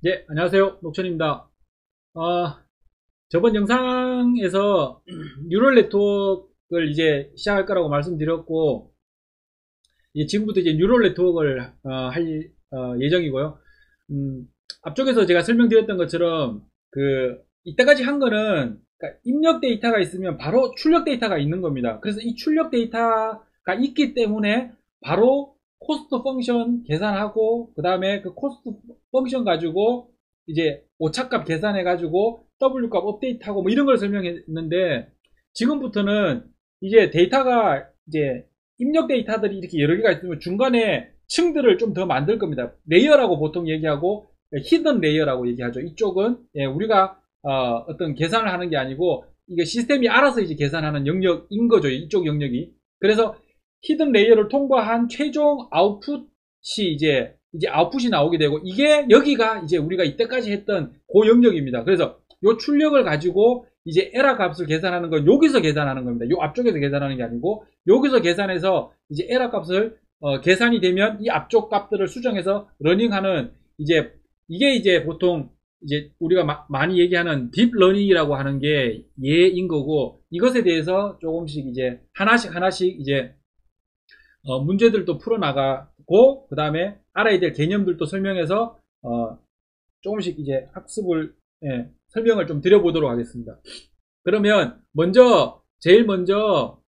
네, 안녕하세요. 녹천입니다. 저번 영상에서 뉴럴 네트워크를 이제 시작할 거라고 말씀드렸고, 이제 지금부터 이제 뉴럴 네트워크를 할 예정이고요. 음, 앞쪽에서 제가 설명드렸던 것처럼 이때까지 한 거는 그러니까 입력 데이터가 있으면 바로 출력 데이터가 있는 겁니다. 그래서 이 출력 데이터가 있기 때문에 바로 코스트 펑션 계산하고 그 다음에 그 코스트 펑션 가지고 이제 오차값 계산해 가지고 W값 업데이트하고 뭐 이런 걸 설명했는데, 지금부터는 이제 데이터가 이제 입력 데이터들이 이렇게 여러 개가 있으면 중간에 층들을 좀 더 만들 겁니다. 레이어라고 보통 얘기하고 히든 레이어라고 얘기하죠. 이쪽은 우리가 어떤 계산을 하는 게 아니고 이게 시스템이 알아서 이제 계산하는 영역인 거죠. 이쪽 영역이. 그래서 히든 레이어를 통과한 최종 아웃풋이 이제 아웃풋이 나오게 되고, 이게 여기가 이제 우리가 이때까지 했던 그 영역입니다. 그래서 요 출력을 가지고 이제 에러 값을 계산하는 건 여기서 계산하는 겁니다. 요 앞쪽에서 계산하는 게 아니고 여기서 계산해서 이제 에러 값을 계산이 되면 이 앞쪽 값들을 수정해서 러닝하는, 이게 이제 보통 이제 우리가 많이 얘기하는 딥러닝이라고 하는 게 얘인 거고, 이것에 대해서 조금씩 이제 하나씩 이제 문제들도 풀어나가고 그 다음에 알아야 될 개념들도 설명해서 조금씩 이제 학습을 설명을 좀 드려보도록 하겠습니다. 그러면 제일 먼저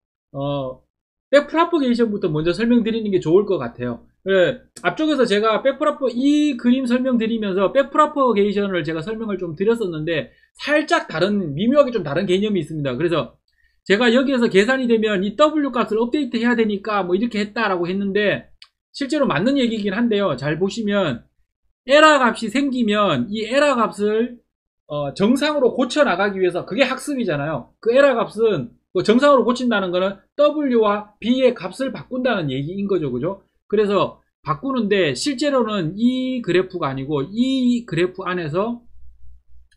백프로퍼게이션부터 먼저 설명드리는 게 좋을 것 같아요. 앞쪽에서 제가 이 그림 설명드리면서 백프로퍼게이션을 제가 설명을 좀 드렸었는데, 살짝 미묘하게 좀 다른 개념이 있습니다. 그래서 제가 여기에서 계산이 되면 이 W 값을 업데이트 해야 되니까 뭐 이렇게 했다라고 했는데, 실제로 맞는 얘기긴 한데요. 잘 보시면 에러 값이 생기면 이 에러 값을 정상으로 고쳐 나가기 위해서, 그게 학습이잖아요. 그 에러 값은 정상으로 고친다는 거는 W와 B의 값을 바꾼다는 얘기인 거죠. 그죠? 그래서 바꾸는데 실제로는 이 그래프가 아니고 이 그래프 안에서,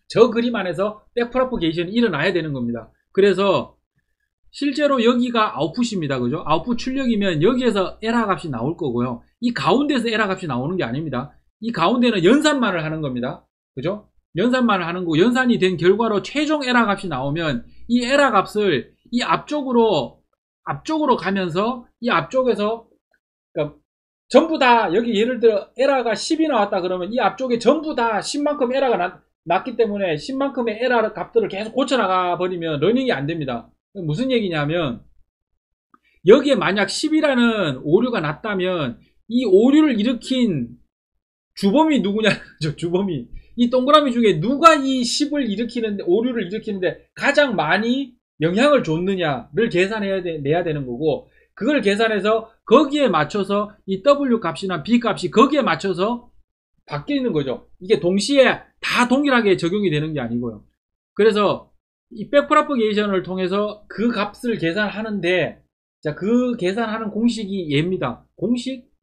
저 그림 안에서 백프로퍼게이션이 일어나야 되는 겁니다. 그래서 실제로 여기가 아웃풋입니다. 그죠? 아웃풋 출력이면 여기에서 에러 값이 나올 거고요. 이 가운데서 에러 값이 나오는 게 아닙니다. 이 가운데는 연산만을 하는 겁니다. 그죠? 연산만을 하는 거고, 연산이 된 결과로 최종 에러 값이 나오면 이 에러 값을 이 앞쪽으로 가면서 이 앞쪽에서, 그러니까 전부 다, 여기 예를 들어 에러가 10이 나왔다 그러면 이 앞쪽에 전부 다 10만큼 에러가 났기 때문에 10만큼의 에러 값들을 계속 고쳐나가 버리면 러닝이 안 됩니다. 무슨 얘기냐면, 여기에 만약 10이라는 오류가 났다면 이 오류를 일으킨 주범이 누구냐는 거죠. 주범이. 이 동그라미 중에 누가 이 10을 오류를 일으키는데 가장 많이 영향을 줬느냐를 내야 되는 거고, 그걸 계산해서 거기에 맞춰서 이 W 값이나 B 값이 거기에 맞춰서 바뀌는 거죠. 이게 동시에 다 동일하게 적용이 되는 게 아니고요. 그래서 이 백프로퍼게이션을 통해서 그 값을 계산하는데, 자, 그 계산하는 공식이 얘입니다.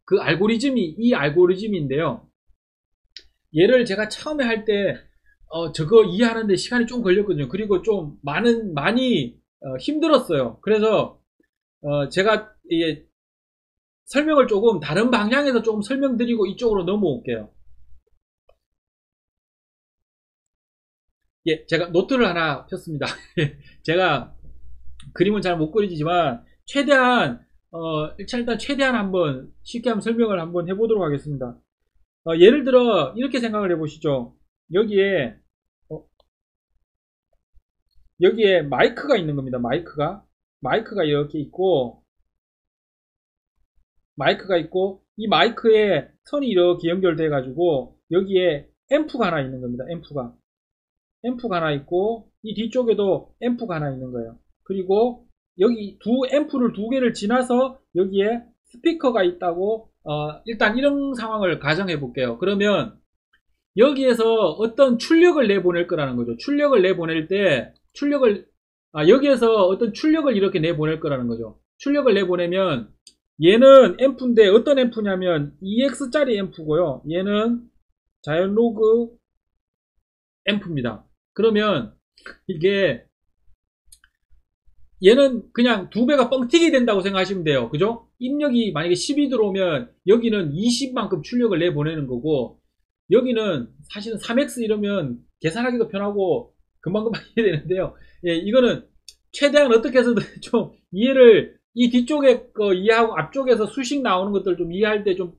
그 알고리즘이 이 알고리즘인데요. 얘를 제가 처음에 할 때 저거 이해하는데 시간이 좀 걸렸거든요. 그리고 좀 많이 힘들었어요. 그래서 제가 이게 설명을 조금 다른 방향에서 조금 설명드리고 이쪽으로 넘어올게요. 예, 제가 노트를 하나 폈습니다. 제가 그림은 잘 못 그리지만 최대한 일단 최대한 한번 쉽게 한번 설명을 한번 해보도록 하겠습니다. 예를 들어 이렇게 생각을 해보시죠. 여기에 마이크가 있는 겁니다. 마이크가 이렇게 있고, 이 마이크에 선이 이렇게 연결돼 가지고 여기에 앰프가 하나 있는 겁니다. 앰프가 하나 있고, 이 뒤쪽에도 앰프가 하나 있는 거예요. 그리고 여기 앰프를 두 개를 지나서 여기에 스피커가 있다고, 일단 이런 상황을 가정해 볼게요. 그러면 여기에서 어떤 출력을 내보낼 거라는 거죠. 출력을 내보낼 때 여기에서 어떤 출력을 이렇게 내보낼 거라는 거죠. 출력을 내보내면 얘는 앰프인데 어떤 앰프냐면 EX짜리 앰프고요. 얘는 자연 로그 앰프입니다. 그러면 이게 얘는 그냥 두 배가 뻥튀기 된다고 생각하시면 돼요. 그죠? 입력이 만약에 10이 들어오면 여기는 20만큼 출력을 내보내는 거고, 여기는 사실은 3x 이러면 계산하기도 편하고 금방금방 이해되는데요. 예, 이거는 최대한 어떻게 해서든 좀 이해를, 이 뒤쪽에 거 이해하고 앞쪽에서 수식 나오는 것들 좀 이해할 때 좀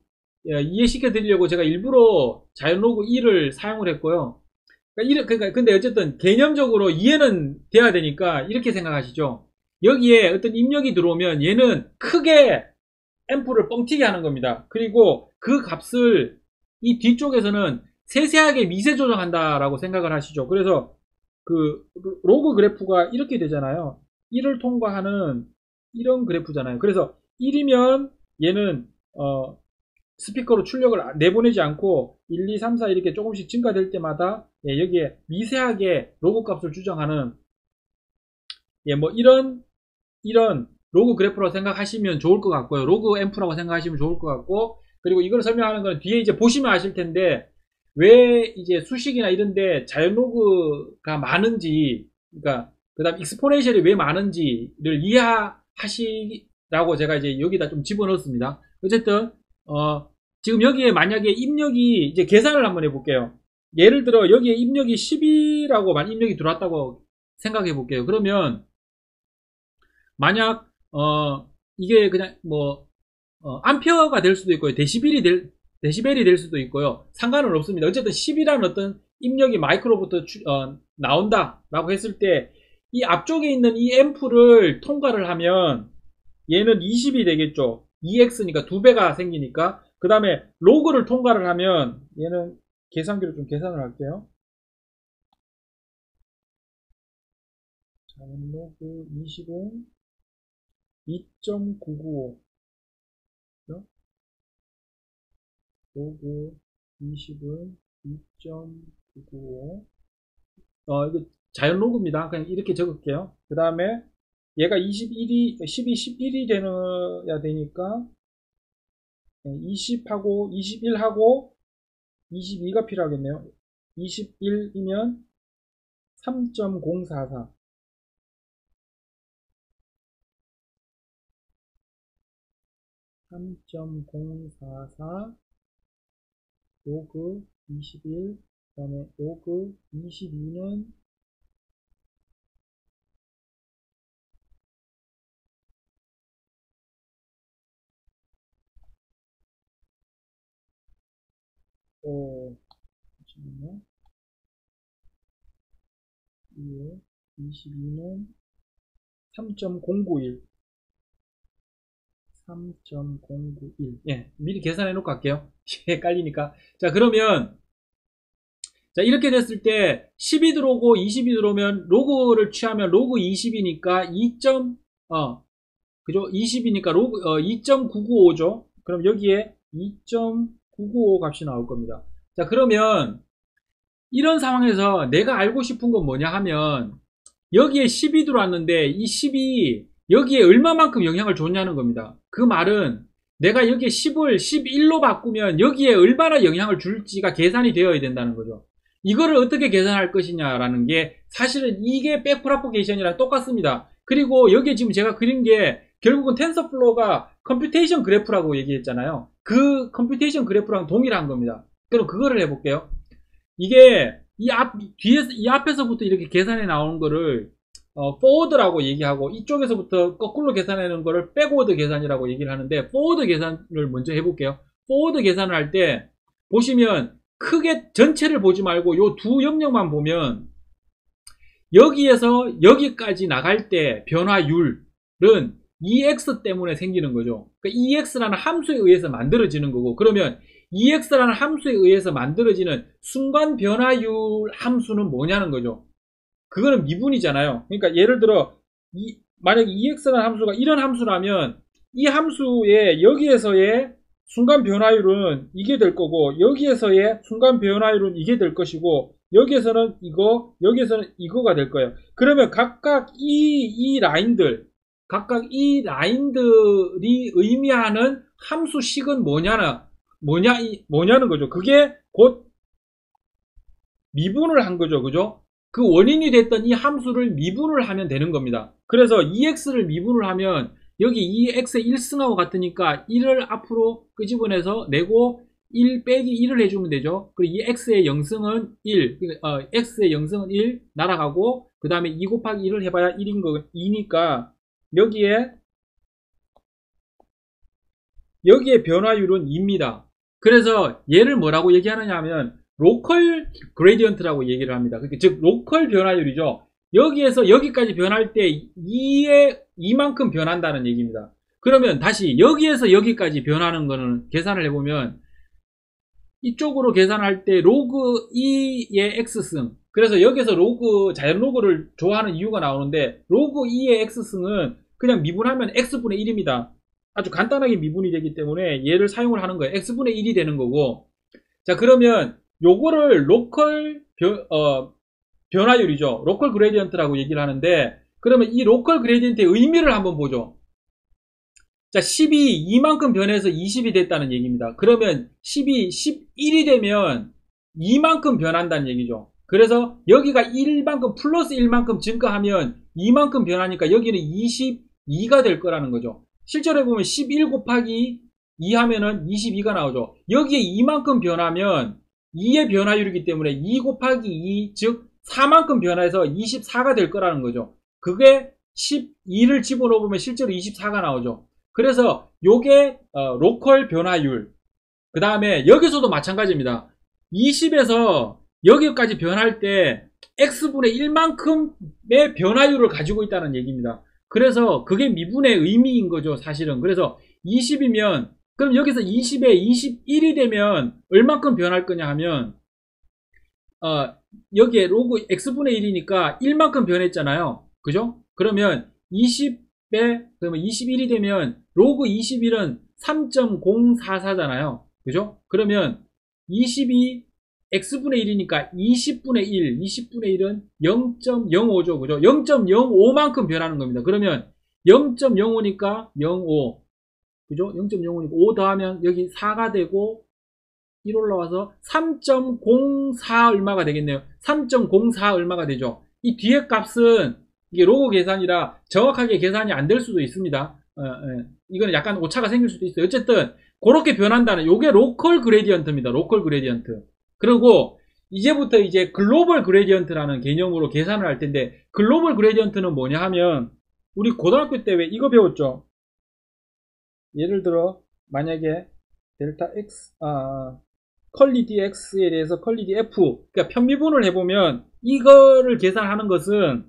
이해시켜 드리려고 제가 일부러 자연로그 2를 사용을 했고요. 그러니까 근데 어쨌든 개념적으로 이해는 돼야 되니까 이렇게 생각하시죠. 여기에 어떤 입력이 들어오면 얘는 크게 앰프를 뻥튀기 하는 겁니다. 그리고 그 값을 이 뒤쪽에서는 세세하게 미세 조정한다라고 생각을 하시죠. 그래서 그 로그 그래프가 이렇게 되잖아요. 1을 통과하는 이런 그래프잖아요. 그래서 1이면 얘는 스피커로 출력을 내보내지 않고 1, 2, 3, 4 이렇게 조금씩 증가될 때마다 여기에 미세하게 로그 값을 추정하는 뭐 이런 로그 그래프라고 생각하시면 좋을 것 같고요. 로그 앰프라고 생각하시면 좋을 것 같고, 그리고 이걸 설명하는 건 뒤에 이제 보시면 아실 텐데 왜 이제 수식이나 이런데 자연 로그가 많은지, 그러니까 그다음 익스포넨셜이 왜 많은지를 이해하시라고 제가 이제 여기다 좀 집어넣었습니다. 어쨌든 지금 여기에 만약에 입력이 이제 계산을 한번 해볼게요. 예를 들어 여기에 입력이 10이라고 만 입력이 들어왔다고 생각해 볼게요. 그러면 만약 이게 그냥 뭐 암페어가 될 수도 있고요, 데시벨이 될 수도 있고요. 상관은 없습니다. 어쨌든 10이라는 어떤 입력이 마이크로부터 나온다 라고 했을 때 이 앞쪽에 있는 이 앰프를 통과를 하면 얘는 20이 되겠죠. 2x니까 2배가 생기니까. 그 다음에 로그를 통과를 하면 얘는 계산기로 좀 계산을 할게요. 자, 로그 20은 2.995 로그 20은 2.995 이거 자연 로그입니다. 그냥 이렇게 적을게요. 그 다음에 얘가 12, 11이 되어야 되니까 20하고 21하고 22가 필요하겠네요. 21이면 3.044 3.044 로그 21, 그 다음에 로그 22는 22는 3.091 3.091 예, 미리 계산해 놓고 갈게요. 헷갈리니까. 자, 그러면 자, 이렇게 됐을 때 10이 들어오고 20이 들어오면 로그를 취하면 로그 20이니까 2. 그죠? 20이니까 로그 2.995죠. 그럼 여기에 2.995 값이 나올 겁니다. 자, 그러면 이런 상황에서 내가 알고 싶은 건 뭐냐 하면 여기에 10이 들어왔는데 이 10이 여기에 얼마만큼 영향을 줬냐는 겁니다. 그 말은 내가 여기에 10을 11로 바꾸면 여기에 얼마나 영향을 줄지가 계산이 되어야 된다는 거죠. 이거를 어떻게 계산할 것이냐라는 게 사실은 이게 백프로포게이션이랑 똑같습니다. 그리고 여기에 지금 제가 그린 게 결국은 텐서플로우가 컴퓨테이션 그래프라고 얘기했잖아요. 그 컴퓨테이션 그래프랑 동일한 겁니다. 그럼 그거를 해볼게요. 이게 뒤에서 이 앞에서부터 이렇게 계산해 나오는 거를 포워드라고 얘기하고 이쪽에서부터 거꾸로 계산하는 거를 백워드 계산이라고 얘기를 하는데 포워드 계산을 먼저 해볼게요. 포워드 계산을 할 때 보시면 크게 전체를 보지 말고 요 두 영역만 보면 여기에서 여기까지 나갈 때 변화율은 EX 때문에 생기는 거죠. 그러니까 EX라는 함수에 의해서 만들어지는 거고, 그러면 EX라는 함수에 의해서 만들어지는 순간 변화율 함수는 뭐냐는 거죠. 그거는 미분이잖아요. 그러니까 예를 들어 만약에 EX라는 함수가 이런 함수라면 이 함수의 여기에서의 순간 변화율은 이게 될 거고, 여기에서의 순간 변화율은 이게 될 것이고, 여기에서는 이거, 여기에서는 이거가 될 거예요. 그러면 각각 이 라인들이 의미하는 함수식은 뭐냐는 거죠. 그게 곧 미분을 한 거죠. 그죠? 그 원인이 됐던 이 함수를 미분을 하면 되는 겁니다. 그래서 EX를 미분을 하면 여기 EX의 1승하고 같으니까 1을 앞으로 끄집어내서 내고 1 빼기 1을 해주면 되죠. 그리고 이 x의 영승은 1, x의 영승은 1 날아가고, 그 다음에 2 곱하기 1을 해봐야 1인 거, 2니까, 여기에 변화율은 2입니다. 그래서 얘를 뭐라고 얘기하느냐 하면, 로컬 그레디언트라고 얘기를 합니다. 즉, 로컬 변화율이죠. 여기에서 여기까지 변할 때 2만큼 변한다는 얘기입니다. 그러면 다시 여기에서 여기까지 변하는 거는 계산을 해보면, 이쪽으로 계산할 때 로그 2의 x승, 그래서 여기서 자연 로그를 좋아하는 이유가 나오는데, 로그 2의 x승은 그냥 미분하면 x분의 1입니다. 아주 간단하게 미분이 되기 때문에 얘를 사용을 하는 거예요. x분의 1이 되는 거고. 자, 그러면 요거를 로컬 변화율이죠. 로컬 그레디언트라고 얘기를 하는데, 그러면 이 로컬 그레디언트의 의미를 한번 보죠. 자, 10이 2만큼 변해서 20이 됐다는 얘기입니다. 그러면 10이 11이 되면 2만큼 변한다는 얘기죠. 그래서 여기가 1만큼 플러스 1만큼 증가하면 2만큼 변하니까 여기는 22가 될 거라는 거죠. 실제로 해보면 11 곱하기 2 하면은 22가 나오죠. 여기에 2만큼 변하면 2의 변화율이기 때문에 2 곱하기 2, 즉 4만큼 변해서 24가 될 거라는 거죠. 그게 12를 집어넣으면 실제로 24가 나오죠. 그래서 요게 로컬 변화율. 그 다음에 여기서도 마찬가지입니다. 20에서 여기까지 변할 때 x분의 1만큼의 변화율을 가지고 있다는 얘기입니다. 그래서 그게 미분의 의미인 거죠, 사실은. 그래서 20이면 그럼 여기서 20에 21이 되면 얼만큼 변할 거냐 하면 여기에 로그 x분의 1이니까 1만큼 변했잖아요. 그죠? 그러면 그러면 21이 되면 로그 21은 3.044잖아요. 그죠? 그러면 20이 x분의 1이니까 20분의 1, 20분의 1은 0.05죠. 그죠? 0.05만큼 변하는 겁니다. 그러면 0.05니까 05. 그죠? 0.05니까 5 더하면 여기 4가 되고 1 올라와서 3.04 얼마가 되겠네요. 3.04 얼마가 되죠. 이 뒤에 값은 이게 로그 계산이라 정확하게 계산이 안 될 수도 있습니다. 이거는 약간 오차가 생길 수도 있어요. 어쨌든 그렇게 변한다는 요게 로컬 그레디언트입니다. 로컬 그레디언트. 그리고 이제부터 이제 글로벌 그레디언트라는 개념으로 계산을 할 텐데, 글로벌 그레디언트는 뭐냐 하면 우리 고등학교 때 왜 이거 배웠죠? 예를 들어 만약에 델타 x 컬리 dx에 대해서 컬리 df, 그러니까 편미분을 해보면 이거를 계산하는 것은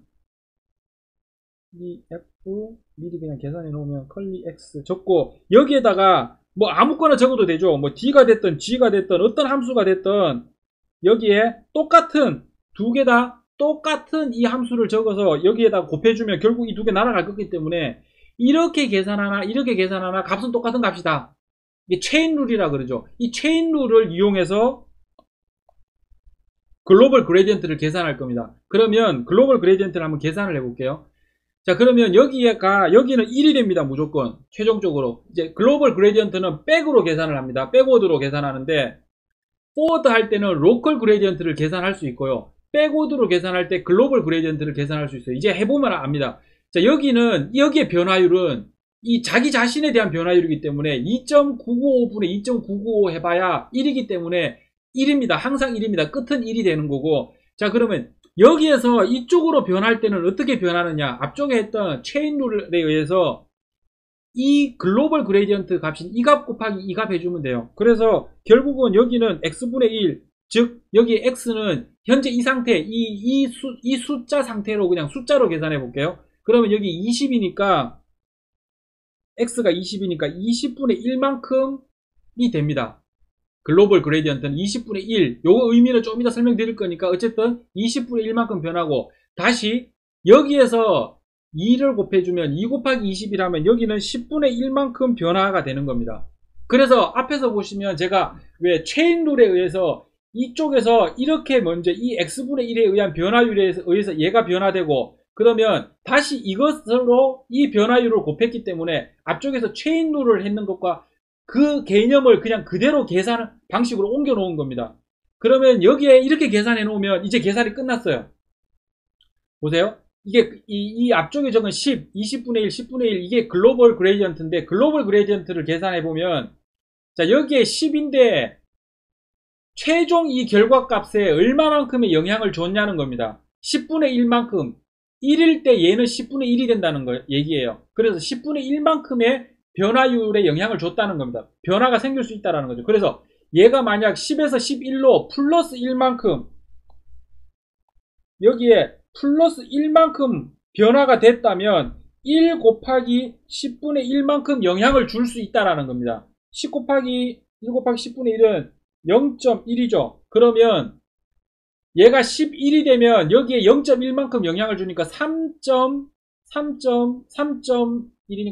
이 f 미리 그냥 계산해 놓으면 컬리 x 적고, 여기에다가 뭐 아무거나 적어도 되죠. 뭐 d가 됐든 g가 됐든 어떤 함수가 됐든 여기에 똑같은 두 개 다 똑같은 이 함수를 적어서 여기에다 곱해주면 결국 이 두 개 날아갈 거기 때문에 이렇게 계산하나 이렇게 계산하나 값은 똑같은 값이다. 이게 체인 룰이라 그러죠. 이 체인 룰을 이용해서 글로벌 그레디언트를 계산할 겁니다. 그러면 글로벌 그레디언트를 한번 계산을 해볼게요. 자, 그러면 여기는 1이 됩니다. 무조건 최종적으로. 이제 글로벌 그레디언트는 백으로 계산을 합니다. 백워드로 계산하는데, 포워드 할 때는 로컬 그레디언트를 계산할 수 있고요, 백워드로 계산할 때 글로벌 그레디언트를 계산할 수 있어요. 이제 해보면 압니다. 자, 여기의 변화율은 이 자기 자신에 대한 변화율이기 때문에 2.995분의 2.995 해봐야 1이기 때문에 1입니다. 항상 1입니다. 끝은 1이 되는 거고. 자, 그러면 여기에서 이쪽으로 변할 때는 어떻게 변하느냐? 앞쪽에 했던 체인 룰에 의해서 이 글로벌 그레디언트 값인 이 값 곱하기 이 값 해주면 돼요. 그래서 결국은 여기는 x분의 1, 즉 여기 x는 현재 이 상태, 이 숫자 상태로 그냥 숫자로 계산해 볼게요. 그러면 여기 20이니까 x가 20이니까 20분의 1만큼이 됩니다. 글로벌 그레디언트는 20분의 1. 요거 의미는 좀 이따 설명드릴 거니까 어쨌든 20분의 1만큼 변하고, 다시 여기에서 2를 곱해주면 2 곱하기 20이라면 여기는 10분의 1만큼 변화가 되는 겁니다. 그래서 앞에서 보시면 제가 왜 체인 룰에 의해서 이쪽에서 이렇게 먼저 이 x분의 1에 의한 변화율에 의해서 얘가 변화되고, 그러면 다시 이것으로 이 변화율을 곱했기 때문에 앞쪽에서 체인 룰을 했는 것과 그 개념을 그냥 그대로 계산 방식으로 옮겨 놓은 겁니다. 그러면 여기에 이렇게 계산해 놓으면 이제 계산이 끝났어요. 보세요. 이게 이 앞쪽에 적은 10, 20분의 1, 10분의 1 이게 글로벌 그레디언트인데, 글로벌 그레디언트를 계산해 보면, 자, 여기에 10인데 최종 이 결과값에 얼마만큼의 영향을 줬냐는 겁니다. 10분의 1만큼 1일 때 얘는 10분의 1이 된다는 거 얘기예요. 그래서 10분의 1만큼의 변화율에 영향을 줬다는 겁니다. 변화가 생길 수 있다는 거죠. 그래서 얘가 만약 10에서 11로 플러스 1만큼 여기에 플러스 1만큼 변화가 됐다면 1 곱하기 10분의 1만큼 영향을 줄 수 있다는 겁니다. 10 곱하기 1 곱하기 10분의 1은 0.1이죠. 그러면 얘가 11이 되면 여기에 0.1만큼 영향을 주니까 3.1이니까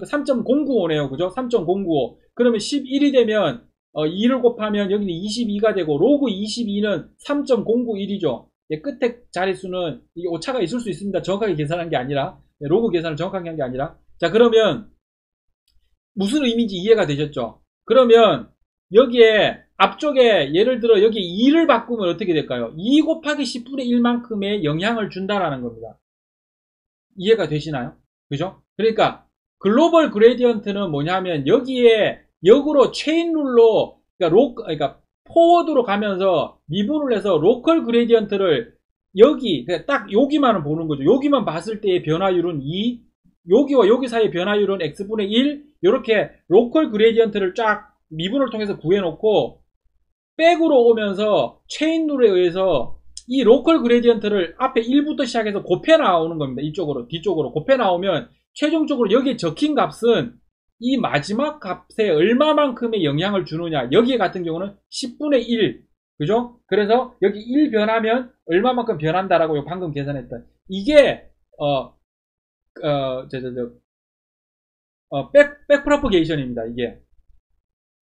3.095네요. 그죠? 3.095. 그러면 11이 되면 2를 곱하면 여기는 22가 되고 로그 22는 3.091이죠. 끝에 자릿수는 이게 오차가 있을 수 있습니다. 정확하게 계산한 게 아니라 로그 계산을 정확하게 한 게 아니라 자 그러면 무슨 의미인지 이해가 되셨죠? 그러면 여기에 앞쪽에 예를 들어 여기 2를 바꾸면 어떻게 될까요? 2 곱하기 10분의 1만큼의 영향을 준다라는 겁니다. 이해가 되시나요? 그죠? 그러니까 글로벌 그레디언트는 뭐냐면 여기에 역으로 체인룰로 그러니까 포워드로 가면서 미분을 해서 로컬 그레디언트를 여기 딱 여기만 보는 거죠. 여기만 봤을 때의 변화율은 2, 여기와 여기 사이의 변화율은 x분의 1 이렇게 로컬 그레디언트를 쫙 미분을 통해서 구해놓고 백으로 오면서 체인룰에 의해서 이 로컬 그레디언트를 앞에 1부터 시작해서 곱해 나오는 겁니다. 이쪽으로 뒤쪽으로 곱해 나오면 최종적으로 여기에 적힌 값은 이 마지막 값에 얼마만큼의 영향을 주느냐. 여기 같은 경우는 10분의 1 그죠? 그래서 여기 1 변하면 얼마만큼 변한다라고 방금 계산했던 이게 백프로퍼게이션입니다. 이게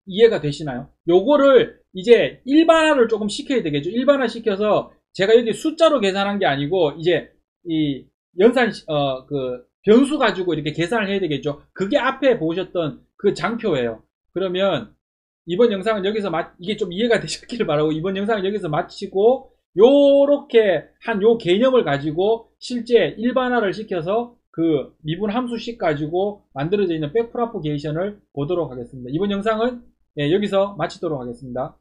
이해가 되시나요? 요거를 이제 일반화를 조금 시켜야 되겠죠. 일반화 시켜서 제가 여기 숫자로 계산한 게 아니고 이제 이 연산 그 변수 가지고 이렇게 계산을 해야 되겠죠. 그게 앞에 보셨던 그 장표예요. 그러면 이번 영상은 여기서 이게 좀 이해가 되셨기를 바라고 이번 영상은 여기서 마치고 요렇게 한 요 개념을 가지고 실제 일반화를 시켜서 그 미분 함수식 가지고 만들어져 있는 백프로퍼게이션을 보도록 하겠습니다. 이번 영상은 여기서 마치도록 하겠습니다.